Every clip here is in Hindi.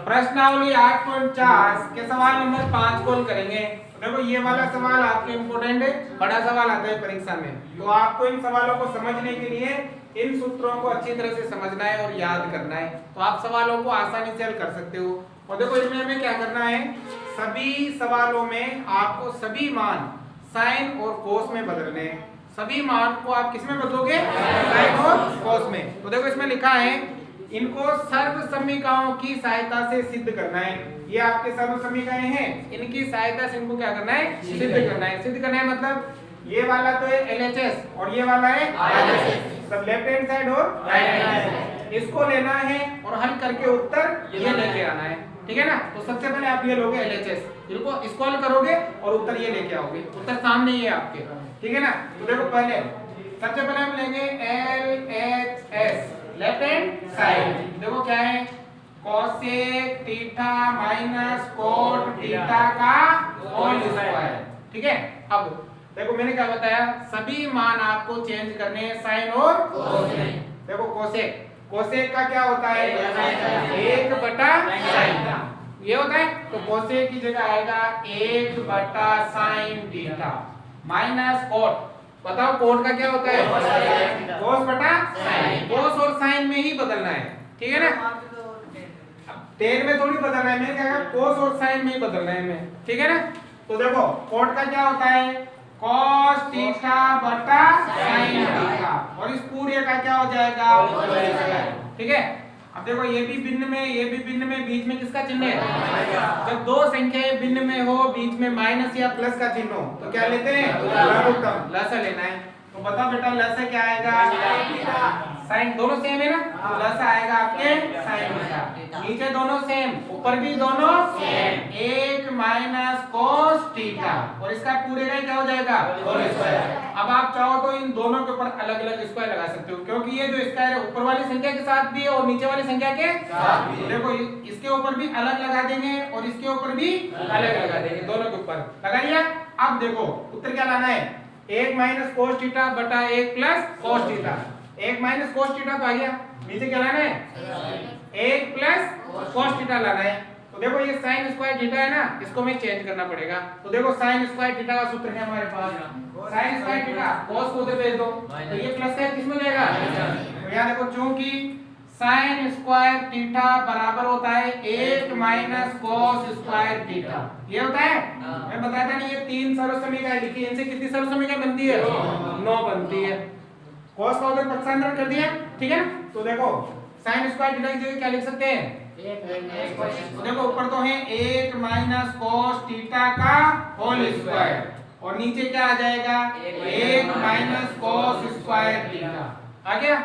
प्रश्नावली 8.4 के सवाल नंबर 5 को करेंगे। देखो ये वाला सवाल आपके इम्पोर्टेंट है, बड़ा सवाल आता है परीक्षा में, तो आपको इन सवालों को समझने के लिए इन सूत्रों को अच्छी तरह से समझना है और याद करना है, तो आप सवालों को आसानी से हल कर सकते हो। और देखो इसमें हमें क्या करना है, सभी सवालों में आपको सभी मान साइन और कोस में बदलने हैं। सभी मान को आप किस में बदलोगे? साइन और कोस में। तो देखो इसमें लिखा है इनको सर्व समीकरणों की सहायता से सिद्ध करना है। ये आपके सर्व समीकरण हैं, इनकी सहायता से इनको क्या करना है? सिद्ध करना है। सिद्ध करना है मतलब ये वाला तो है LHS और ये वाला है RHS, सब लेफ्ट हैंड साइड और राइट हैंड साइड। इसको लेना है और हल करके उत्तर ये लेके आना है, ठीक है ना। तो सबसे पहले आप ये लोगे LHS, इसको हल करोगे और उत्तर ये लेके आओगे, उत्तर सामने ही है आपके, ठीक है ना। तो देखो पहले सबसे पहले हम लेंगे LHS लेफ्ट हैंड साइड। देखो क्या है, cosec theta minus cot theta का होल स्क्वायर, ठीक है। अब देखो मैंने क्या बताया, सभी मान आपको चेंज करने हैं साइन और कोस में। देखो कोसेक, कोसेक का क्या होता है? 1/sin, ये होता है। तो कोसेक की जगह आएगा 1/sin थीटा माइनस कोट। बताओ कोट का क्या होता है? cos/sin। कोस और साइन में ही बदलना है, ठीक है ना। टेन में थोड़ी बदलना है, मैं क्या कहा कोस और साइन में ही बदलना है मैं, ठीक है ना। तो देखो कोट का क्या होता है? cos थीटा बटा sin थीटा, और इस पूरे का क्या हो जाएगा? ठीक है। अब देखो ये भी भिन्न में, ये भी भिन्न में, बीच में किसका चिन्ह है? जब दो संख्याएं भिन्न में हो, बीच में माइनस या प्लस का चिन्ह हो, तो क्या लेते हैं? लघुत्तम, लसा लेना है। तो बताओ बेटा लसा क्या आएगा? साइन, दोनों सेम है ना, तो लसा आएगा आपके साइन थीटा। नीचे दोनों सेम, ऊपर भी दोनों सेम, 1 माइनस कोस थीटा, और इसका पूरे का क्या हो जाएगा? Whole square. अब आप चाहो तो इन दोनों के ऊपर अलग अलग स्क्वायर लगा सकते हो, क्योंकि ये जो स्क्वायर है ऊपर वाली संख्या के साथ भी है और नीचे वाली संख्या के साथ भी है। देखो इसके ऊपर भी अलग लगा देंगे और इसके ऊपर भी अलग लगा देंगे, दोनों के ऊपर लगा लिया। अब देखो उत्तर क्या लाना है? 1 माइनस कोस थीटा बटा 1 plus cos theta. 1 minus cos theta तो आ गया, नीचे क्या लाना है? 1 प्लस कोस थीटा लाना है। तो देखो ये साइन स्क्वायर थीटा है ना, इसको मैं चेंज करना पड़ेगा। तो देखो साइन स्क्वायर थीटा का सूत्र है हमारे पास, साइन स्क्वायर थीटा कोस को उधर भेज दो, तो ये प्लस है किसमें लेगा? तो यहां देखो चूंकि साइन स्क्वायर थीटा बराबर होता है 1 माइनस कोस स्क्वायर थीटा, ये होता है। मैं बताया था नहीं, ये 3 सर्व समीकरण लिखी, इनसे कितनी सर्व समीकरण बनती है? 9 बनती है। कोस का उधर पक्षांतर कर दिया, ठीक है ना। तो देखो साइन स्क्वायर थीटा की जगह क्या लिख सकते हैं? तो देखो ऊपर तो है 1 माइनस कोस थीटा का होल स्क्वायर, और नीचे क्या आ जाएगा? 1 माइनस कोस स्क्वायर थीटा आ गया।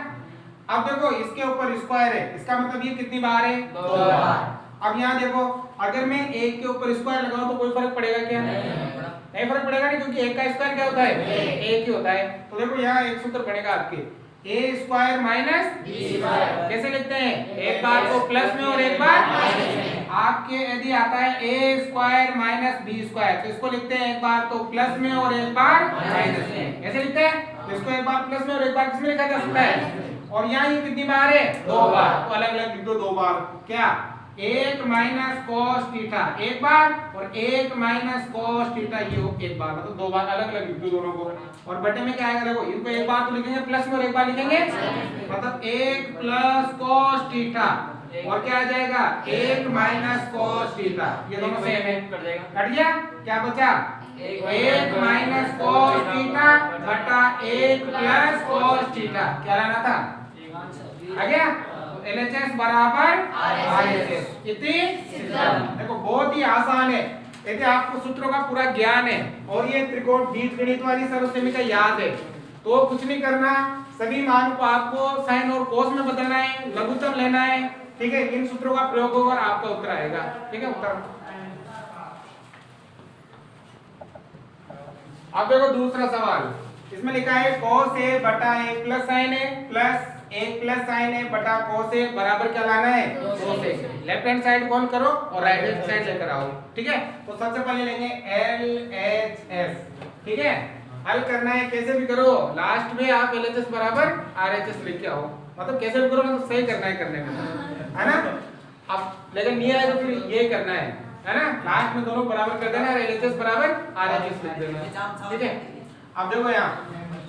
अब देखो इसके ऊपर स्क्वायर है, इसका मतलब ये कितनी बार है? 2 बार। अब यहाँ देखो अगर मैं 1 के ऊपर स्क्वायर लगाऊं तो कोई फर्क पड़ेगा क्या? नहीं फर्क पड़ेगा नहीं, क्योंकि 1 का स्क्वायर क्या होता है? 1 ही होता है। तो देखो यहाँ एक सूत्र बनेगा आपके a square minus b square. कैसे लिखते हैं? एक बार को प्लस में और एक बार माइनस में। आपके यदि आता है a square minus b square, तो इसको लिखते हैं एक बार तो प्लस में और एक बार माइनस में। कैसे लिखते हैं? तो इसको एक बार प्लस में और एक बार किसमें लिखा जा सकता है? और यहाँ ये कितनी बार है? 2 बार, तो अलग अलग लिख दो 2 बार। क्या? 1 माइनस कोस थीटा एक बार और 1 माइनस कोस थीटा ये एक बार, मतलब 2 बार अलग अलग लिख दो दोनों को। और बटे में क्या आएगा? देखो इनको एक बार तो लिखेंगे प्लस में और एक बार लिखेंगे, मतलब 1 प्लस कोस थीटा, और क्या आ जाएगा? 1 माइनस कोस थीटा। ये दोनों सेम है, कट गया। क्या बचा? 1 माइनस कोस थीटा बटा 1 प्लस कोस थीटा। क्या लाना था? आ गया। LHS बराबर RHS। इतनी देखो बहुत ही आसान है, यदि आपको सूत्रों का पूरा ज्ञान है और ये त्रिकोण बीजगणित वाली सर्व समीकरण याद है तो कुछ नहीं करना, सभी मान को आपको साइन और कोस में बदलना है, लघुत्तम लेना है, ठीक है। इन सूत्रों का प्रयोग होगा और आपका उत्तर आएगा, ठीक है। उत्तर अब देखो दूसरा सवाल, इसमें लिखा है cos a बटा 1 plus sin a plus 1 plus sin a बटा cos a बराबर क्या लाना है? 2 से। लेफ्ट हैंड साइड कॉल करो और राइट हैंड साइड लेकर आओ, ठीक है। तो सबसे पहले लेंगे LHS, ठीक है। हल करना है कैसे भी करो, लास्ट में आप LHS बराबर RHS लिख के आओ, मतलब कैसे भी करो, मतलब सही करना है करने में, है ना। अब लेकिन नहीं आए तो फिर ये करना है ना, लास्ट में दोनों बराबर कर देना, एलएचएस बराबर आरएचएस लिख देना, ठीक है। अब देखो यहाँ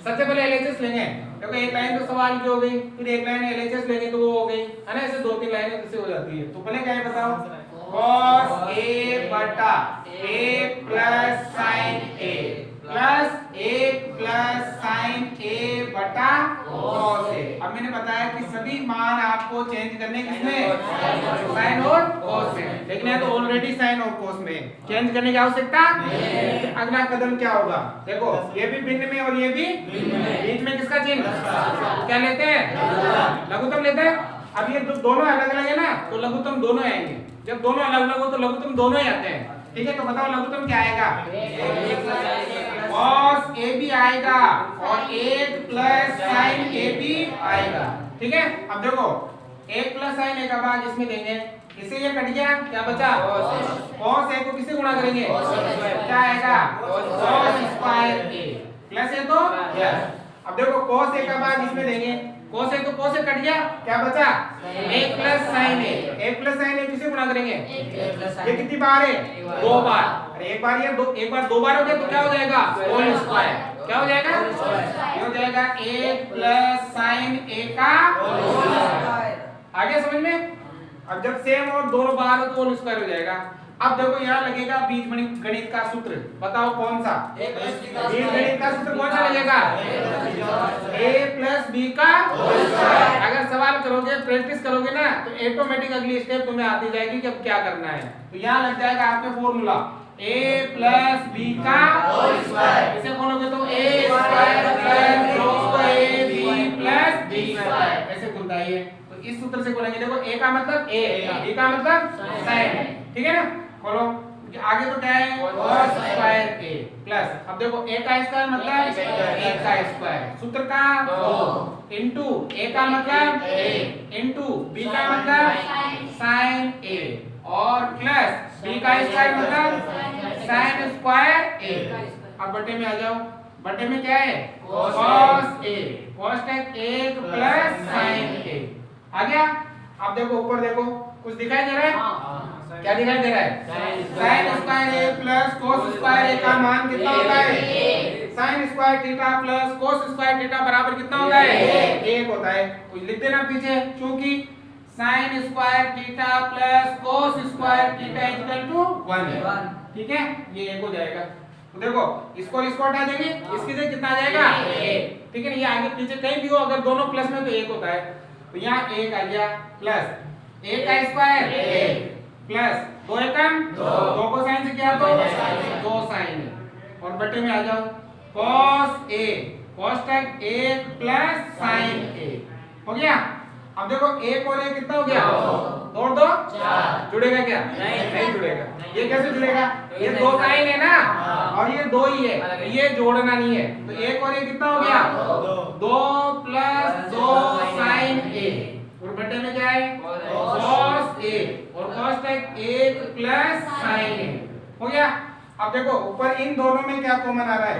सबसे पहले एलएचएस लेंगे, देखो एक लाइन तो सवाल की हो गई, फिर एक लाइन एलएचएस लेंगे तो वो हो गई है ना, ऐसे दो तीन लाइनें किससे हो जाती है। तो पहले क्या है बताओ, cos a बटा a plus sin a plus 1 plus sin a बटा cos a। अब मैंने बताया कि सभी मान आपको चेंज करने किसमें, sin और cos में, लेकिन है तो ऑलरेडी sin और cos में, चेंज करने की आवश्यकता नहीं। अगला कदम क्या होगा, देखो ये भी भिन्न में और ये भी बीच में किसका चिन्ह क्या लेते हैं, लघुत्तम लेते हैं। अब ये दोनों अलग अलग है ना, तो लघुत्तम दोनों आएंगे, जब दोनों अलग अलग हो तो लघुत्तम दोनों ही आते हैं, ठीक है। तो बताओ लघुत्तम क्या आएगा, cos a भी आएगा और 1 प्लस sin a भी आएगा, ठीक है। अब देखो 1 प्लस sin a का भाग इसमें देंगे, इससे ये कट गया, क्या बचा cos a को किससे गुणा करेंगे, क्या आएगा cos स्क्वायर a प्लस है तो प्लस। अब देखो cos a का भाग इसमें देंगे, cos a तो cos से कट गया, क्या बचा 1 plus sin a, 1 plus sin a किसे गुणा करेंगे, ये कितनी बार है, दो बार, अरे एक बार ये एक बार दो बार हो गया तो क्या हो जाएगा होल स्क्वायर, क्या हो जाएगा ये हो जाएगा 1 प्लस sin a का होल स्क्वायर, आ गया समझ में। अब जब सेम और दोनों बार हो तो होल स्क्वायर हो जाएगा। अब देखो यहाँ लगेगा बीज गणित का सूत्र, बताओ कौन सा बीज गणित का सूत्र कौन सा लगेगा, a प्लस b का होल स्क्वायर। अगर सवाल करोगे प्रैक्टिस करोगे ना तो ऑटोमेटिक अगली स्टेप तुम्हें आती जाएगी कि अब क्या करना है। तो यहाँ लग जाएगा आपके फॉर्मूला a प्लस b का होल स्क्वायर, इसे खोलोगे तो a square plus 2ab plus b square, ऐसे खुलता है ये। तो इस सूत्र से खोलेंगे, देखो a का मतलब a, b का मतलब sin, ठीक है ना। खोलो आगे तो क्या है cos स्क्वायर a प्लस, अब देखो a का स्क्वायर मतलब a का स्क्वायर, सूत्र का 2 इनटू a का मतलब a इनटू b का मतलब sin a और प्लस b का स्क्वायर मतलब sin स्क्वायर a। अब बटे में आ जाओ, बटे में क्या है cos a, cos 1 plus sin a आ गया। अब देखो ऊपर देखो कुछ दिखाई दे रहा है, क्या दिखाई दे रहा है sin square a plus cos square a का मान कितना होता है, sin square theta plus cos square theta बराबर कितना होता है 1 होता है। कुछ लिख देना पीछे, क्योंकि sin square theta plus cos square theta equal to 1 है, ठीक है, ये 1 हो जाएगा। तो देखो इसको हटा देंगे, इसकी जगह कितना आ जाएगा 1, ठीक है। ये आगे पीछे कहीं भी हो अगर दोनों प्लस में तो 1 होता है, तो यहाँ 1 आ गया प्लस a का स्क्वायर 1 प्लस 2 एकम 2 को साइन से किया तो 2 साइन और बटे में आ जाओ cos a cos 1 plus sin a हो गया। अब देखो 1 और 1 कितना हो गया 2 और 2 4, जुड़ेगा क्या नहीं जुड़ेगा, ये कैसे जुड़ेगा, ये 2 साइन है ना और ये 2 ही है, ये जोड़ना नहीं है। तो 1 और 1 कितना हो गया 2 प्लस 2 साइन a और बटे में क्या है cos a और cos 1 प्लस sin a हो गया। अब देखो ऊपर इन दोनों में क्या कॉमन आ रहा है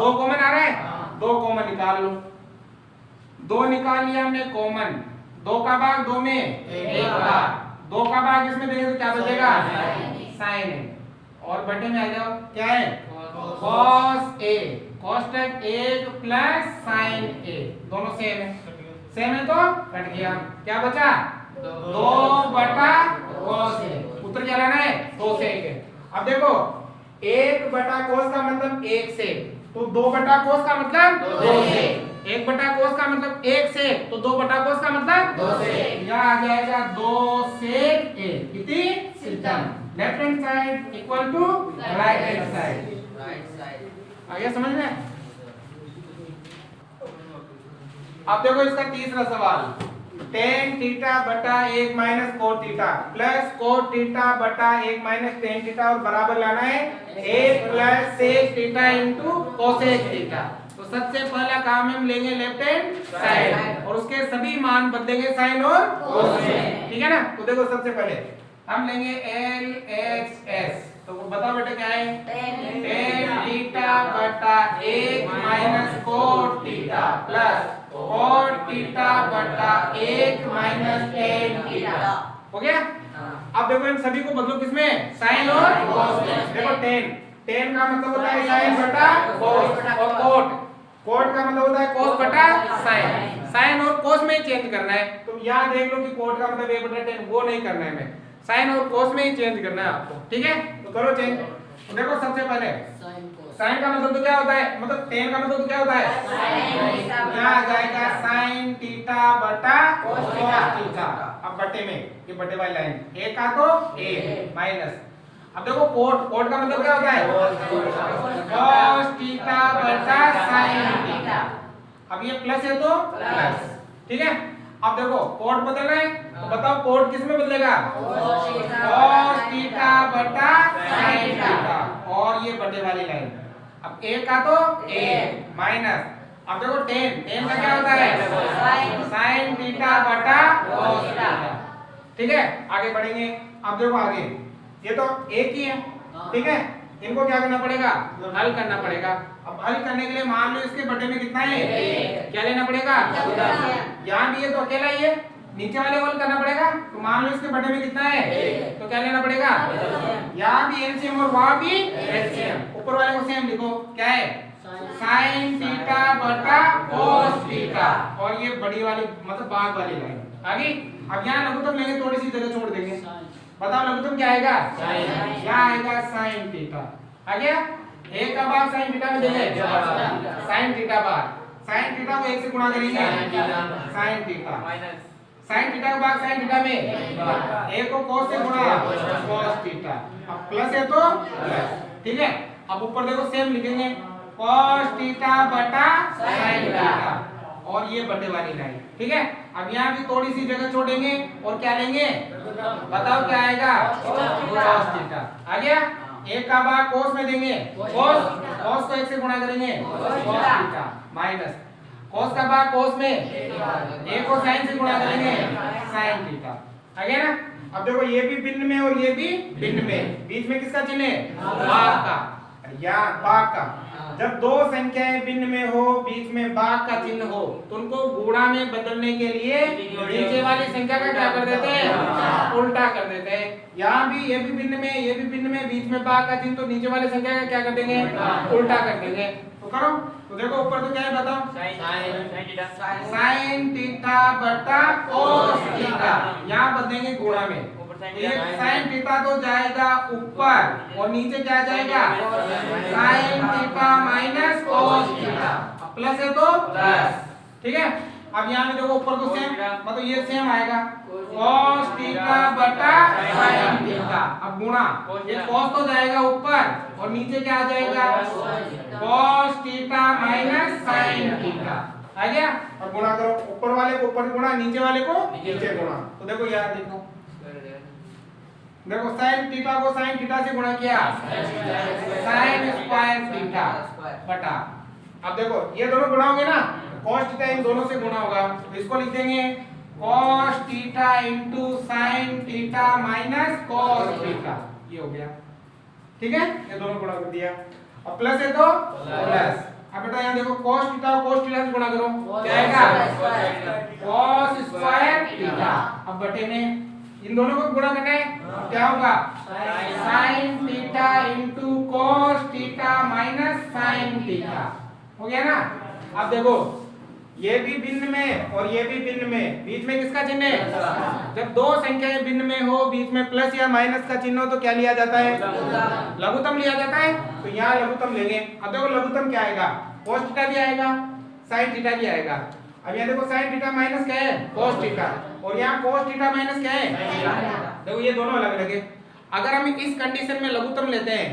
2 कॉमन आ रहा है, 2 कॉमन निकाल लो, 2 निकाल लिया हमने कॉमन, 2 का भाग 2 में 1 बार, 2 का भाग इसमें देंगे तो क्या बचेगा sin a और बटे में आ जाओ क्या है cos a cos 1 plus sin a, दोनों सेम है तो कट गया, क्या बचा 2 बटा cos a, उत्तर क्या लाना है 2 से 1 है। अब देखो 1 बटा cos का मतलब 1 से, तो 2 बटा cos का मतलब 2 से, 1 बटा cos का मतलब 1 से, तो 2 बटा cos का मतलब 2 से, यहाँ आ जाएगा 2 से 1 इति सिद्धम, left hand side equal to right hand side, आ गया समझ में। अब देखो इसका तीसरा सवाल, tan थीटा बटा 1 minus cot theta plus cot theta बटा 1 माइनस tan थीटा और बराबर लाना है 1 प्लस sec theta into cosec theta. तो सबसे पहला काम हम लेंगे लेफ्ट हैंड साइड और उसके सभी मान बदलेंगे साइन और cos में, ठीक है ना। तो देखो सबसे पहले हम लेंगे LHS, तो बताओ बेटा क्या है tan थीटा बटा 1 minus cot theta plus cot theta बटा 1 माइनस tan थीटा, हो गया। अब देखो इन सभी को बदलो किसमें, साइन और कॉस में। देखो टेन का मतलब होता है साइन बटा कॉस, और कोट का मतलब होता है कॉस बटा साइन। साइन और कॉस में ही चेंज करना है। तुम यहाँ देख लो कि कोट का मतलब 1/10, वो नहीं करना है, मैं साइन और कॉस में ही चेंज करना है आपको, ठीक है। तो करो चेंज। तो देखो सबसे पहले साइन का मतलब तो क्या होता है, मतलब टेन का मतलब तो क्या होता है, यहाँ आ जाएगा साइन थीटा बटा कॉस थीटा। अब बटे में ये बटे वाली लाइन ए का तो ए माइनस, अब देखो कोट का मतलब क्या होता है, कॉस थीटा बटा साइन थीटा। अब ये प्लस है तो प्लस, ठीक है। अब देखो कोट बदल रहे हैं, तो बताओ कोट किस में बदलेगा, कॉस थीटा बटा साइन थीटा, और ये बटे वाली लाइन अब ए का तो ए माइनस, अब देखो टेन का क्या होता है, साइन थीटा बटा कॉस थीटा, ठीक है। आगे बढ़ेंगे। अब देखो आगे ये तो एक ही है, ठीक है। इनको क्या करना पड़ेगा, हल करना पड़ेगा। अब हल करने के लिए मान लो इसके बटे में कितना है, क्या लेना पड़ेगा, यहाँ भी ये तो अकेला ही है, नीचे वाले को हल करना पड़ेगा। तो मान लो इसके बटे में कितना है, तो क्या लेना पड़ेगा, यहाँ भी एलसीएम और वहां भी एलसीएम। ऊपर वाले को सेम लिखो, क्या है, साइन थीटा बटा कॉस थीटा, और ये बड़ी वाली मतलब भाग वाली लाइन आ गई। अब यहाँ लघुत्तम लेंगे, थोड़ी सी जगह छोड़ देंगे। बताओ लघुत्तम क्या आएगा, यहाँ आएगा साइन थीटा, आ गया। एक का भाग साइन थीटा में देंगे, साइन थीटा भाग, साइन थीटा को 1 से गुणा करेंगे, साइन थीटा साइन थीटा का भाग साइन थीटा में, एक को cos से गुणा cos थीटा। अब प्लस है तो प्लस, ठीक है। अब ऊपर देखो सेम लिखेंगे, cos थीटा बटा साइन थीटा, और ये बटे वाली लाइन, ठीक है। अब यहाँ भी थोड़ी सी जगह छोड़ेंगे और क्या लेंगे, बताओ क्या आएगा, cos थीटा आ गया। एक का भाग cos में देंगे, cos को 1 से गुणा करेंगे, cos थीटा माइनस cos का भाग cos में, एक को sin से गुणा करेंगे, sin थीटा आ गया ना। अब देखो ये भी भिन्न में और ये भी भिन्न में, बीच में किसका चिन्ह है, भाग का, या भाग का। जब दो संख्याएं भिन्न में हो, बीच में भाग का चिन्ह हो, तो उनको गुणा में बदलने के लिए नीचे वाली संख्या का क्या कर देते हैं, उल्टा कर देते हैं। यहाँ भी ये भी भिन्न में, ये भी भिन्न में, बीच में भाग का चिन्ह, तो नीचे वाली संख्या का क्या कर देंगे, उल्टा कर देंगे। तो करो, तो देखो ऊपर तो क्या है बताओ, साइन थीटा बटा कॉस थीटा, यहाँ बदलेंगे गुणा में। ये साइन थीटा तो जाएगा ऊपर और नीचे क्या जाएगा, sign theta minus cos theta, plus है तो प्लस, ठीक है। अब यहाँ में देखो ऊपर तो सेम, मतलब ये सेम आएगा, कॉस थीटा बटा साइन थीटा। अब गुणा, ये कॉस तो जाएगा ऊपर और नीचे क्या आ जाएगा, cos theta minus sine theta आ गया। और गुणा करो, ऊपर वाले को ऊपर गुणा, नीचे वाले को नीचे गुणा। तो देखो यार देखो साइन थीटा को साइन थीटा से गुणा किया, साइन स्क्वायर थीटा बटा, अब देखो ये दोनों गुणा होंगे ना, cos थीटा इन दोनों से गुणा होगा, तो इसको लिख देंगे cos theta into sine theta minus cos theta, ये हो गया, ठीक है। ये दोनों गुणा कर दिया, अब प्लस है तो प्लस। अब बेटा यहाँ देखो cos थीटा से गुणा करो, क्या आएगा, cos स्क्वायर थीटा। अब बटे में इन दोनों को गुणा करना है, क्या होगा, sine theta into cos theta minus sine theta, हो गया ना। अब देखो ये भी भिन्न में और ये भी भिन्न में, बीच में किसका चिन्ह है, जब दो संख्याएं भिन्न में हो, बीच में प्लस या माइनस का चिन्ह हो, तो क्या लिया जाता है, लघुत्तम लिया जाता है। तो यहाँ लघुत्तम लेंगे। अब देखो लघुत्तम क्या आएगा, cos थीटा भी आएगा, साइन थीटा भी आएगा। अब यहाँ देखो साइन थीटा माइनस क्या है, cos थीटा, और यहाँ cos थीटा माइनस क्या है, देखो ये दोनों अलग अलग है। अगर हम इस कंडीशन में लघुत्तम लेते हैं,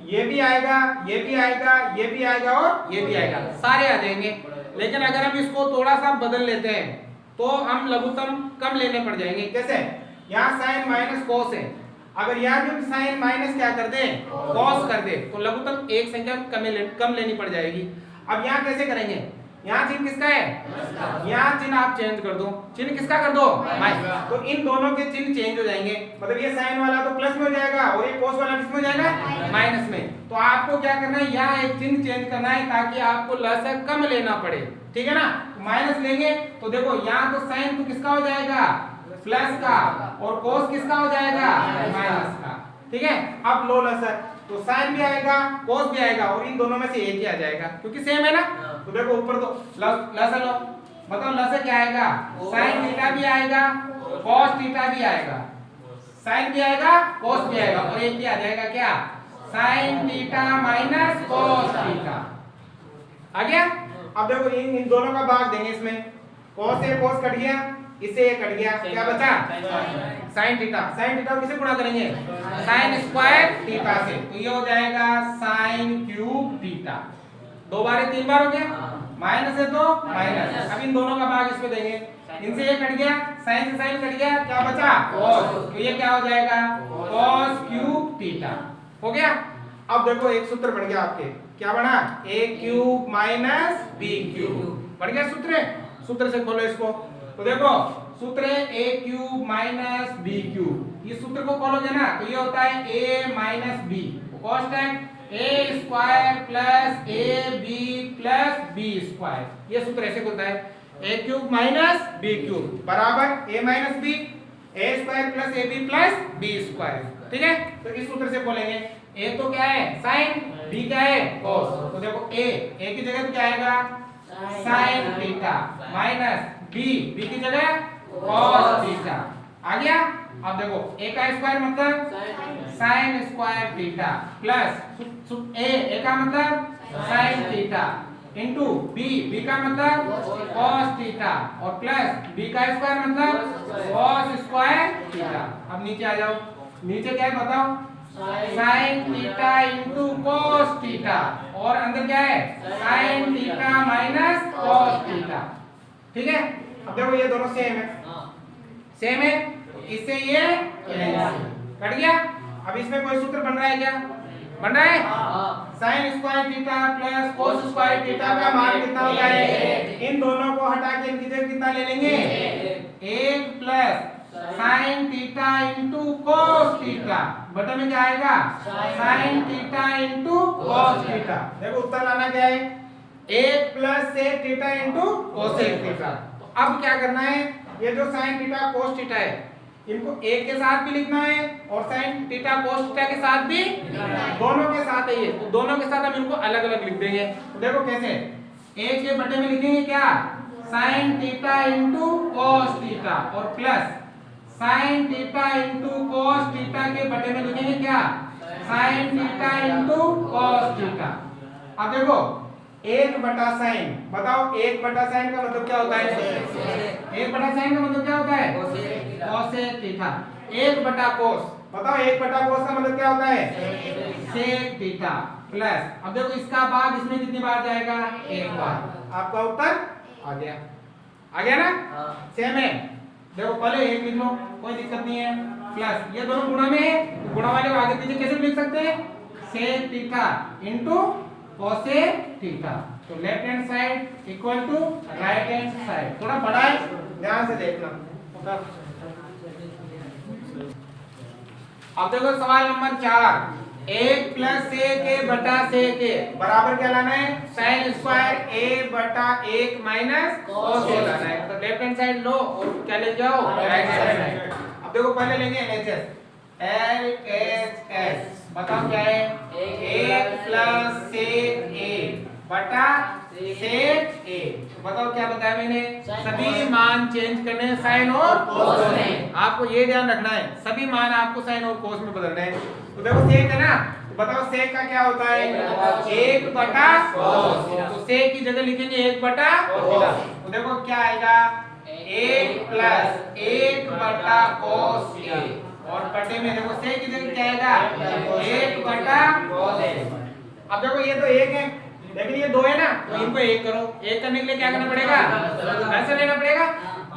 ये भी आएगा, ये भी आएगा, ये भी आएगा और ये भी आएगा, सारे आ जाएंगे। लेकिन अगर हम इसको थोड़ा सा बदल लेते हैं तो हम लघुत्तम कम लेने पड़ जाएंगे। कैसे, यहाँ साइन माइनस cos है, अगर यहाँ भी साइन माइनस क्या कर दे, cos कर दे, तो लघुत्तम एक संख्या कम लेनी पड़ जाएगी। अब यहाँ कैसे करेंगे, यहाँ चिन्ह किसका है, यहाँ चिन्ह आप चेंज कर दो, चिन्ह किसका कर दो, माइनस, तो इन दोनों के चिन्ह चेंज हो जाएंगे। मतलब ये साइन वाला तो प्लस में हो जाएगा और ये cos वाला किस में हो जाएगा, माइनस में। तो आपको क्या करना है, यहाँ एक चिन्ह चेंज करना है ताकि आपको लसागु कम लेना पड़े, ठीक है ना। माइनस लेंगे तो देखो यहाँ तो साइन तो किसका हो जाएगा, प्लस का और cos किसका हो जाएगा माइनस का। ठीक है, अब लो लसर तो साइन भी आएगा cos भी आएगा और इन दोनों में से एक ही आ जाएगा क्योंकि सेम है ना। तो देखो ऊपर तो लसर लो, बताओ लसर क्या आएगा, साइन थीटा भी आएगा cos थीटा भी आएगा, साइन भी आएगा cos भी आएगा और एक ही आ जाएगा क्या, sine theta minus cos theta आ गया। अब देखो इन दोनों का भाग देंगे, इसमें cos से cos कट गया, इससे ये कट गया, क्या बचा साइन थीटा। साइन थीटा किसे गुणा करेंगे, साइन स्क्वायर थीटा से, तो ये हो जाएगा साइन क्यूब थीटा। दो बार 3 बार हो गया, माइनस है तो माइनस। अब इन दोनों का भाग इसमें देंगे, इनसे ये कट गया, साइन से साइन कट गया, क्या बचा cos, तो ये क्या हो जाएगा cos क्यूब थीटा हो गया। अब देखो एक सूत्र बन गया आपके, क्या बना, a cube minus b cube बन गया सूत्र। सूत्र से खोलो इसको, तो देखो सूत्र है a cube minus b cube, इस सूत्र को खोलोगे ना तो ये होता है a minus b cos a square plus ab plus b square, ये सूत्र ऐसे खुलता है a cube minus b cube बराबर a minus b a square plus ab plus b square. ठीक है, तो इस सूत्र से बोलेंगे a तो क्या है साइन, b क्या है cos, तो देखो a की जगह क्या आएगा साइन थीटा माइनस b की जगह cos थीटा आ गया। अब देखो a का स्क्वायर मतलब sine square theta plus a का मतलब साइन थीटा इनटू b का मतलब cos थीटा और प्लस b का स्क्वायर मतलब cos स्क्वायर थीटा। अब नीचे आ जाओ, नीचे क्या है बताओ, sine theta into cos theta और अंदर क्या है sign theta minus cos theta. ठीक है, अब देखो ये दोनों सेम है, सेम है, इससे ये कट गया। अब इसमें कोई सूत्र बन रहा है क्या, बन रहा है sine square theta plus cos square theta का मान कितना होता है, इन दोनों को हटा के इनकी जगह कितना ले लेंगे 1 plus sine theta into cos theta, बटे में क्या आएगा sign theta into cos theta. देखो उत्तर लाना क्या है 1 प्लस sec theta into cosec theta. तो अब क्या करना है, ये जो साइन थीटा cos थीटा है इनको एक के साथ भी लिखना है और साइन थीटा cos थीटा के साथ भी, दोनों के साथ है ये, तो दोनों के साथ हम इनको अलग अलग लिख देंगे। तो देखो कैसे, एक के बटे में लिखेंगे क्या sine theta into cos theta और plus sine theta into cos theta के बटे में लिखेंगे क्या sine theta into cos theta. अब देखो 1 बटा साइन, बताओ 1 बटा साइन का मतलब क्या होता है, 1 बटा साइन का मतलब क्या होता है cosec थीटा। 1 बटा cos, बताओ 1 बटा cos का मतलब क्या होता है sec थीटा प्लस, अब देखो इसका भाग इसमें कितनी बार जाएगा 1 बार, आपका उत्तर आ गया, आ गया ना, सेम है। देखो पहले 1 लिख लो, कोई दिक्कत नहीं है, प्लस ये दोनों गुणा में है, गुणा वाले को आगे पीछे कैसे लिख सकते हैं sec theta into cosec theta. तो left hand side equal to right hand side, थोड़ा बड़ा है ध्यान से देखना। अब देखो सवाल नंबर 4, 1 प्लस sec a बटा sec a बराबर क्या लाना है साइन स्क्वायर a बटा 1 माइनस cos a लाना है। तो लेफ्ट हैंड साइड लो और क्या ले जाओ राइट हैंड साइड। अब देखो पहले लेंगे LHS, बताओ क्या है 1 प्लस sec a बटा sec a, बताओ क्या बताया मैंने, सभी मान चेंज करने साइन और cos में, आपको ये ध्यान रखना है सभी मान आपको साइन और cos में बदलना है। तो देखो sec है ना, तो बताओ sec का क्या होता है 1 बटा cos, तो sec की जगह लिखेंगे 1 बटा cos, तो देखो क्या आएगा 1 प्लस 1 बटा cos a और बटे में देखो sec की जगह क्या आएगा 1 बटा cos a। अब देखो ये तो 1 है लेकिन ये 2 है ना, तो इनको 1 करो, 1 करने के लिए क्या करना पड़ेगा लहर लेना पड़ेगा।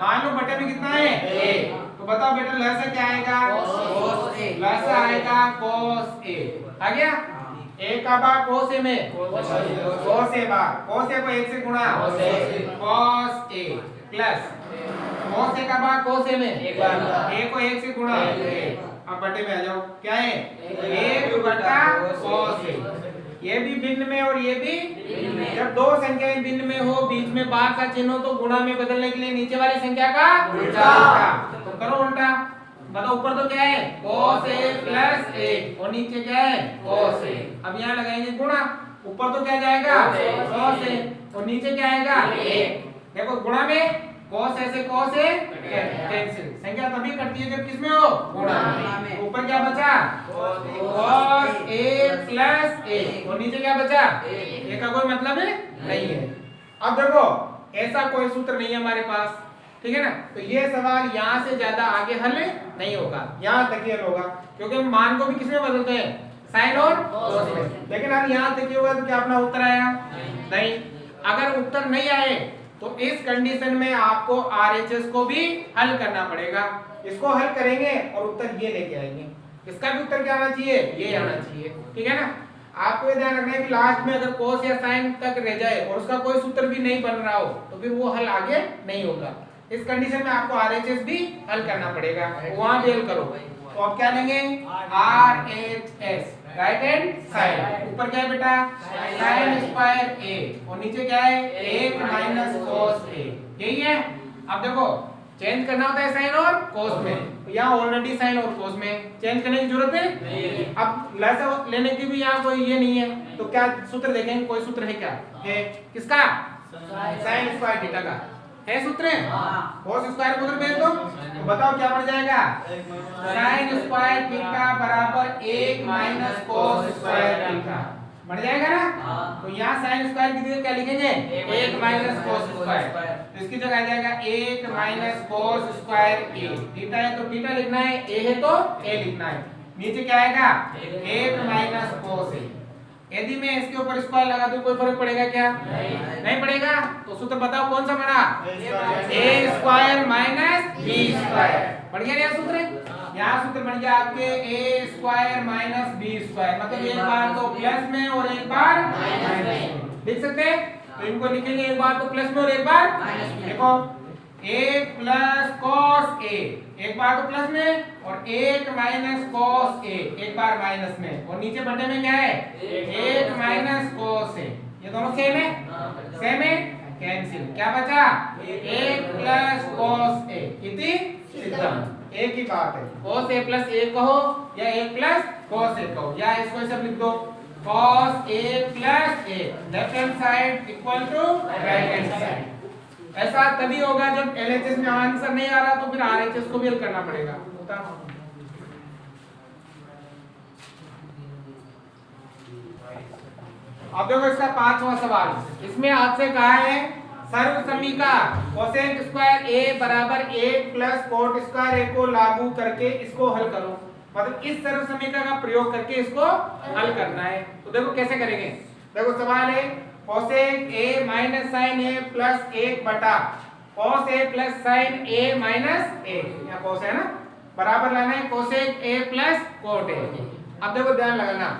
मान लो बटे में कितना है 1, तो बताओ बेटा लहर से क्या आएगा cos a, लहर से आएगा cos a आ गया। 1 का भाग cos a में cos a भाग cos a को 1 से गुणा cos a plus cos a का भाग cos a में a को 1 से गुणा, अब बटे में आ जाओ क्या है 1 बटा cos a, ये भी भिन्न में और ये भी, जब दो संख्याएं भिन्न में हो बीच में बार का चिन्ह हो तो गुणा में बदलने के लिए नीचे वाली संख्या का उल्टा, तो करो उल्टा, बताओ ऊपर तो क्या है cos a प्लस a और नीचे क्या है cos a। अब यहाँ लगाएंगे गुणा, ऊपर तो क्या जाएगा cos a और नीचे क्या आएगा a। देखो गुणा में cos a से cos a कैंसिल, संख्या तभी कटती है जब किसमें हो गुणा में। ऊपर क्या बचा cos a प्लस a और नीचे क्या बचा a का कोई मतलब नहीं है। अब देखो ऐसा कोई सूत्र नहीं है हमारे पास, ठीक है ना, तो ये सवाल यहाँ से ज्यादा आगे हल नहीं होगा, यहाँ तक ही हल होगा, क्योंकि हम मान को भी किसमें बदलते हैं साइन और कोस में। लेकिन अब यहाँ तक ही होगा तो क्या अपना उत्तर आया नहीं। अगर उत्तर नहीं आए तो इस कंडीशन में आपको आरएचएस को भी हल करना पड़ेगा। इसको हल करेंगे और उत्तर ये लेके आएंगे। इसका भी उत्तर क्या आना चाहिए ये आना चाहिए, ठीक है ना। आपको ये ध्यान रखना है कि लास्ट में अगर कोस या साइन तक रह जाए और उसका कोई सूत्र भी नहीं बन रहा हो तो फिर वो हल आगे नहीं होगा। इस कंडीशन में आपको आरएचएस भी हल करना पड़ेगा, वहां भी हल करो। तो अब क्या लेंगे आरएचएस राइट हैंड साइड। ऊपर क्या है बेटा साइन स्क्वायर a और नीचे क्या है 1 माइनस कोस a, यही है। अब देखो चेंज करना होता है साइन और कोस में, तो यहाँ ऑलरेडी साइन और कोस में चेंज करने की जरूरत है। अब लसा लेने की भी यहाँ कोई ये नहीं है, तो क्या सूत्र देखेंगे, कोई सूत्र है क्या है किसका साइन स्क्वायर थीटा का है सूत्र, कोस स्क्वायर को उधर भेज दो तो बताओ क्या बन जाएगा साइन स्क्वायर थीटा बराबर 1 माइनस कोस स्क्वायर थीटा बन जाएगा ना। तो यहाँ साइन स्क्वायर की जगह क्या लिखेंगे 1 माइनस कोस स्क्वायर, तो इसकी जगह आ जाएगा 1 minus cos square a। Theta है तो थीटा लिखना है, a है तो a लिखना है। नीचे क्या आएगा 1 माइनस कोस a। यदि मैं इसके ऊपर स्क्वायर लगा दूं कोई फर्क पड़ेगा क्या नहीं पड़ेगा। तो सूत्र बताओ कौन सा बना a square minus b square बढ़ गया यहाँ सूत्र। यहाँ सूत्र बन गया आपके a square minus b square, मतलब एक बार तो प्लस में और एक बार माइनस में लिख सकते हैं। तो इनको लिखेंगे एक बार तो प्लस में और एक बार माइनस में। देखो a प्लस कॉस a एक बार तो प्लस में और 1 माइनस कॉस a एक बार माइनस में, और नीचे बटे में क्या है 1 माइनस कॉस a। ये दोनों सेम है कैंसिल, क्या बचा 1 प्लस कॉस a इति सिद्धम। एक ही बात है, cos a प्लस a कहो या 1 प्लस cos a कहो, या इसको सब लिख दो cos a plus a left hand side equal to right hand side. ऐसा तभी होगा जब एलएचएस में आंसर नहीं आ रहा तो फिर आरएचएस को भी हल करना पड़ेगा। अब देखो इसका 5वां सवाल, इसमें आपसे कहा है सर्व समीका कोसेक स्क्वायर a बराबर 1 प्लस कोट स्क्वायर a को लागू करके इसको हल करो। मतलब इस सर्व समीका का प्रयोग करके इसको हल करना है। तो देखो कैसे करेंगे, देखो सवाल है cosec a minus sine a plus 1 बटा cos a plus sine a minus a, यहाँ cos है ना, बराबर लाना है cosec a plus cot a। अब देखो ध्यान लगाना,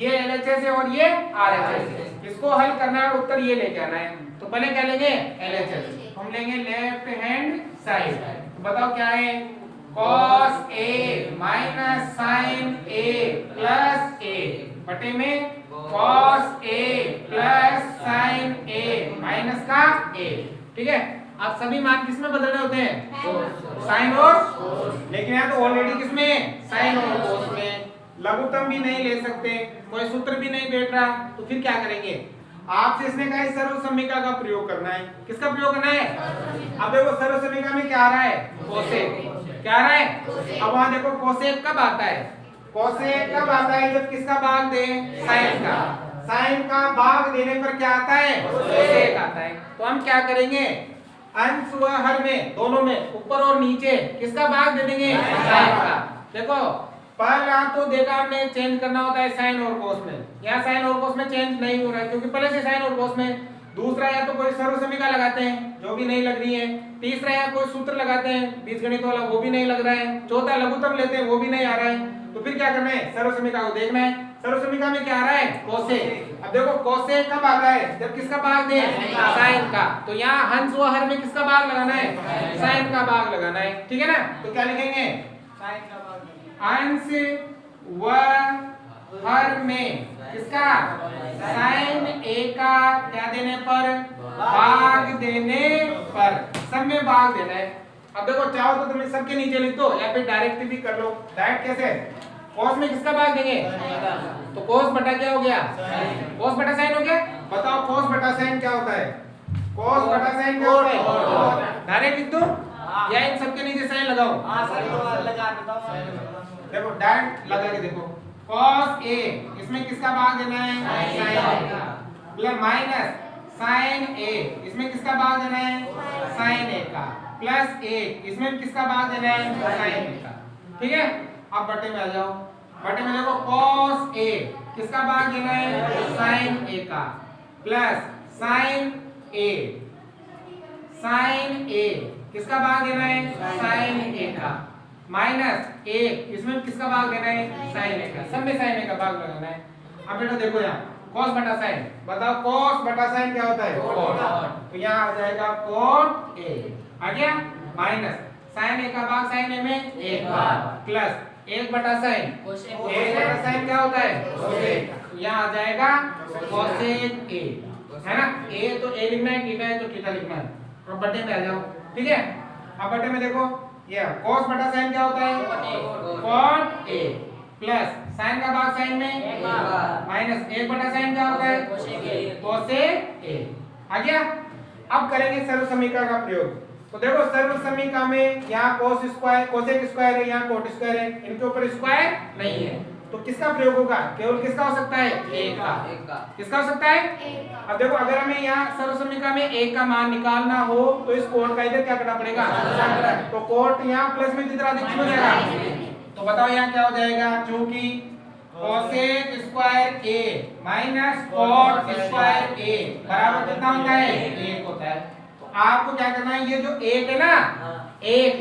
ये LHS है और ये RHS है, इसको हल करना है और उत्तर ये लेके आना है। तो पहले क्या लेंगे LHS, हम लेंगे लेफ्ट हैंड साइड। तो बताओ क्या है cos a minus sine a plus a बटे में cos a plus sine a minus का a, ठीक है। अब सभी मान किसमें बदलने होते हैं साइन और, लेकिन यहाँ तो ऑलरेडी किसमें साइन और कोस में, लघुत्तम भी नहीं ले सकते, कोई सूत्र भी नहीं बैठ रहा, तो फिर क्या करेंगे आपसे इसने कहा सर्व समीका का प्रयोग करना है। किसका प्रयोग करना है, अब देखो सर्व समीका में क्या आ रहा है कोसेक, क्या आ रहा है। अब वहां देखो कोसेक कब आता है, कोसेक कब आता है जब किसका भाग दे साइन का, साइन का भाग देने पर क्या आता है कोसेक आता है। तो हम क्या करेंगे अंश व हर में दोनों में ऊपर और नीचे किसका भाग दे देंगे साइन का। देखो पहला तो देखा हमने चेंज करना होता है साइन और कोस में, यहाँ साइन और कोस में चेंज नहीं हो रहा है क्योंकि पहले से साइन और कोस में। दूसरा या तो कोई सर्व समीका लगाते हैं जो भी नहीं लग रही है, तीसरा या कोई सूत्र लगाते हैं बीजगणित वाला वो भी नहीं लग रहा है, चौथा लघुत्तम लेते हैं वो भी नहीं आ रहा है। तो फिर क्या करना है सर्व समीका को देखना है। सर्व समीका में क्या आ रहा है कोसेक। अब देखो कोसेक कब आता है जब किसका भाग दे साइन का, तो यहाँ हंस व हर में किसका भाग लगाना है साइन का भाग लगाना है, ठीक है ना। तो क्या लिखेंगे साइन का भाग, अंश व हर में किसका साइन a का क्या देने पर भाग देने पर, सब में भाग देना है। अब देखो चाहो तो तुम इस सबके नीचे लिख दो या फिर डायरेक्ट भी कर लो। डायरेक्ट कैसे? cos में किसका भाग देंगे? तो cos बटा क्या हो गया? cos बटा sin हो गया। बताओ cos बटा sin क्या होता है? cos बटा sin क्या होता है? डायरेक्ट लिख दो या इन सबके नीचे sin लगाओ? हां सर लगा देता हूं। देखो डायरेक्ट लगा के देखो cos a इसमें किसका भाग देना है? sin a plus minus sin a इसमें किसका भाग देना है? sin a का प्लस a इसमें किसका भाग देना है? sin a का। ठीक है, अब बटे में आ जाओ। बटे में देखो cos a किसका भाग देना है? sin a का प्लस sin a किसका भाग देना है? sin a का माइनस a इसमें किसका भाग देना है? sin a का। सब में sin a का भाग लगाना है। अब बेटा देखो यहाँ cos बटा sin, बताओ cos बटा sin क्या होता है? cot। तो यहाँ आ जाएगा cot a आ गया माइनस sin a का भाग sin a में एक बार प्लस 1 बटा sin, 1 बटा sin क्या होता है? cosec। यहाँ आ जाएगा cosec a है ना। a तो a लिखना है, थीटा है तो थीटा लिखना है। अब बटे में आ जाओ। ठीक है, अब बटे में देखो ये cos बटा sin क्या होता है? cot a प्लस sin का भाग sin में माइनस 1 बटा sin क्या होता है? cosec a आ गया। अब करेंगे सर्व समीकरण का प्रयोग। तो देखो सर्व समीकरण में यहाँ cos स्क्वायर cosec स्क्वायर है, यहाँ cot स्क्वायर है, इनके ऊपर स्क्वायर नहीं है तो किसका प्रयोग होगा? केवल किसका हो सकता है? a का। किसका हो सकता है? अब देखो अगर हमें यहाँ सर्व समीकरण में a का मान निकालना हो तो इस कोट का इधर क्या करना पड़ेगा? तो कोट यहाँ प्लस में जितना अधिक हो जाएगा। तो बताओ यहाँ क्या हो जाएगा? चूंकि cosec square a minus cot square a बराबर कितना होता है? 1 होता है। तो आपको क्या करना है? ये जो 1 है ना, 1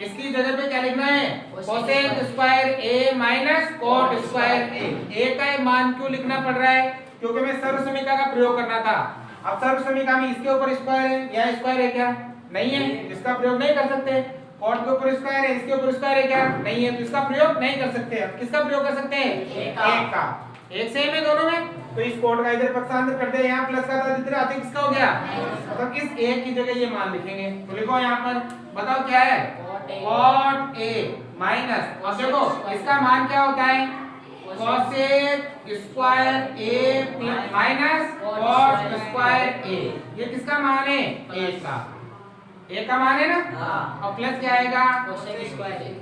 इसकी जगह पे क्या लिखना है? cosec square a minus cot square a का ये मान क्यों लिखना पड़ रहा है? क्योंकि मैं सर्व समीकरण का प्रयोग करना था। अब सर्व समीकरण में इसके ऊपर स्क्वायर है, या स्क्वायर है क्या? नहीं है, इसका प्रयोग नहीं कर सकते। cot के ऊपर स्क्वायर है, इसके ऊपर स्क्वायर है क्या? नहीं है, तो इसका प्रयोग नहीं कर सकते। अब किसका प्रयोग कर सकते हैं? एक का। एक सेम है दोनों में, तो इस कोट का इधर पक्षांतर कर दे, यहाँ प्लस का था इधर अधिक किसका हो गया? मतलब इस एक की जगह ये मान लिखेंगे। तो लिखो यहाँ पर, बताओ क्या है? cot a माइनस, अब देखो इसका मान क्या होता है? cosec square a minus cot square a। ये किसका मान है? a का। a का मान है ना। और प्लस क्या आएगा?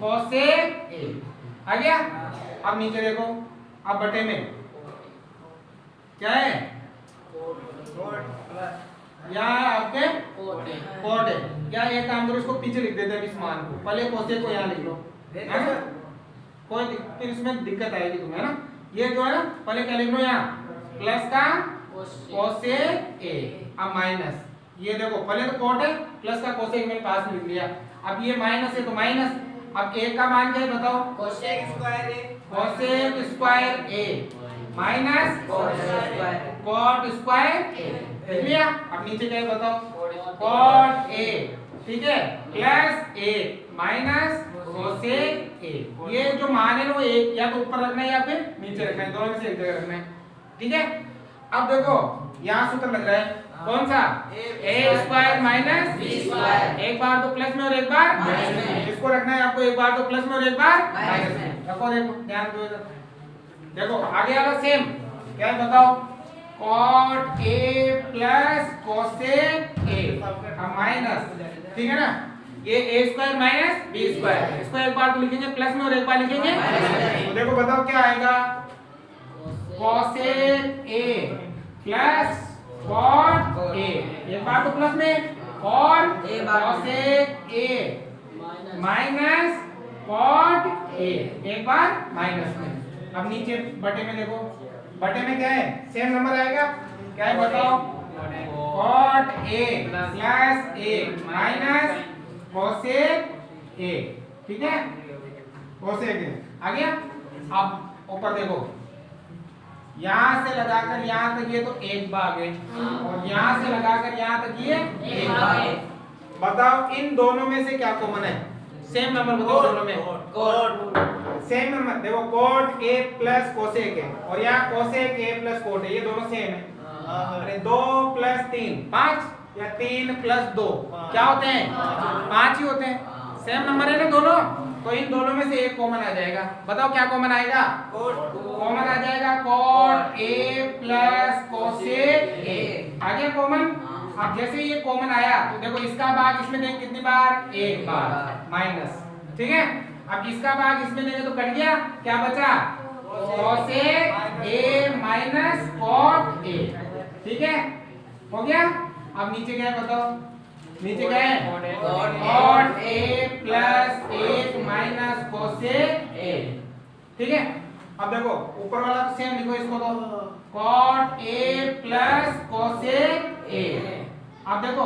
cosec a आ गया। अब नीचे देखो, अब बटे में क्या है? यहाँ आपके cot है। क्या एक काम करो, इसको पीछे लिख देते हैं इस मान को, पहले cosec को यहाँ लिख लो, है ना। कोई फिर इसमें दिक्कत आएगी तुम्हें, है ना। ये जो है ना, पहले क्या लिख लो यहाँ? प्लस का cosec a, अब माइनस, ये देखो पहले तो cot है, प्लस का cosec मेरे पास में लिख लिया। अब ये माइनस है तो माइनस, अब a का मान क्या है बताओ? cosec square a minus cot square a लिख लिया। अब नीचे क्या है बताओ? cot a, ठीक है, plus a minus cosec a। ये जो मान है ना वो एक या तो ऊपर रखना है या फिर नीचे रखना है, दोनों में से एक जगह रखना है। ठीक है, अब देखो यहाँ सूत्र लग रहा है कौन सा? a square minus b square. एक बार तो प्लस में और एक बार माइनस में, इसको रखना है आपको, एक बार तो प्लस में और एक बार माइनस में। रखो, देखो ध्यान दो, देखो आगे वाला सेम क्या है बताओ? cot a plus cosec a, अब माइनस, ठीक है ना। ये a square minus b square, इसको एक बार तो लिखेंगे प्लस में और एक बार लिखेंगे माइनस में। तो देखो बताओ क्या आएगा? cosec a plus cot a, एक बार तो प्लस में, और cosec a minus cot a, एक बार माइनस में। अब नीचे बटे में देखो, बटे में क्या है? सेम नंबर आएगा, क्या है बताओ? cot a plus a minus cosec a, ठीक है, cosec a आ गया। अब ऊपर देखो, यहाँ से लगाकर यहाँ तक ये तो एक भाग है, और यहाँ से लगाकर यहाँ तक ये एक भाग है। बताओ इन दोनों में से क्या कॉमन है? सेम नंबर बताओ दोनों में। सेम नंबर देखो, cot a plus cosec a, और यहाँ cosec a plus cot a, ये दोनों सेम है। अरे 2 प्लस 3 5, या 3 प्लस 2 क्या होते हैं? 5 ही होते हैं। सेम नंबर है ना दोनों, तो इन दोनों में से एक कॉमन आ जाएगा। बताओ क्या कॉमन आएगा? कॉमन आ जाएगा cot A plus cosec A। आ गया कॉमन। अब जैसे ये कॉमन आया तो देखो इसका भाग इसमें देंगे कितनी बार? एक बार, माइनस। ठीक है, अब इसका भाग इसमें देंगे तो कट गया, क्या बचा? cosec A minus cot A। ठीक है, हो गया। अब नीचे क्या है बताओ? नीचे क्या है? cot A plus 1 minus cosec A। ठीक है, अब देखो ऊपर वाला तो सेम लिखो इसको, तो cot A plus cosec A। अब देखो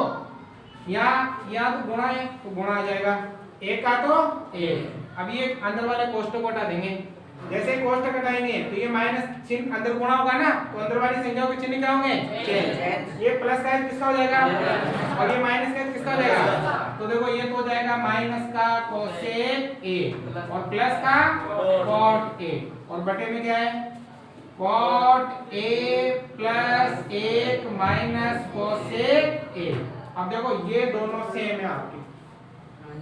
यहाँ तो गुणा है तो गुणा आ जाएगा, एक का तो एक। अब ये अंदर वाले कोष्टक को हटा देंगे। जैसे ही कोष्टक हटाएंगे तो ये माइनस चिन्ह अंदर गुणा होगा ना, तो अंदर वाली संख्याओं के चिन्ह क्या होंगे? चेंज। ये प्लस का किसका हो जाएगा और ये माइनस का किसका हो जाएगा? तो देखो ये तो हो जाएगा माइनस का cosec A और प्लस का cot A, और बटे में क्या है? cot A plus 1 minus cosec A। अब देखो ये दोनों सेम है आपके।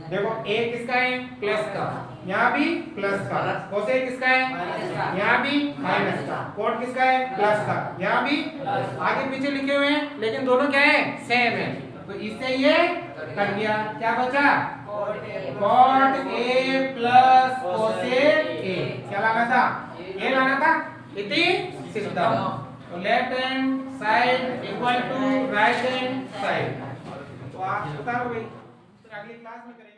देखो A किसका है? प्लस का, यहाँ भी प्लस का। cosec किसका है? यहाँ भी माइनस का। cot किसका है? प्लस का, यहाँ भी। आगे पीछे लिखे हुए हैं लेकिन दोनों क्या है? सेम है, तो इससे ये कट गया। क्या बचा? cot A plus cosec A। क्या लाना था? ये लाना था। इति सिद्धम। तो left hand side equal to right hand side. तो आप बता लो भाई, तो अगली क्लास में करेंगे।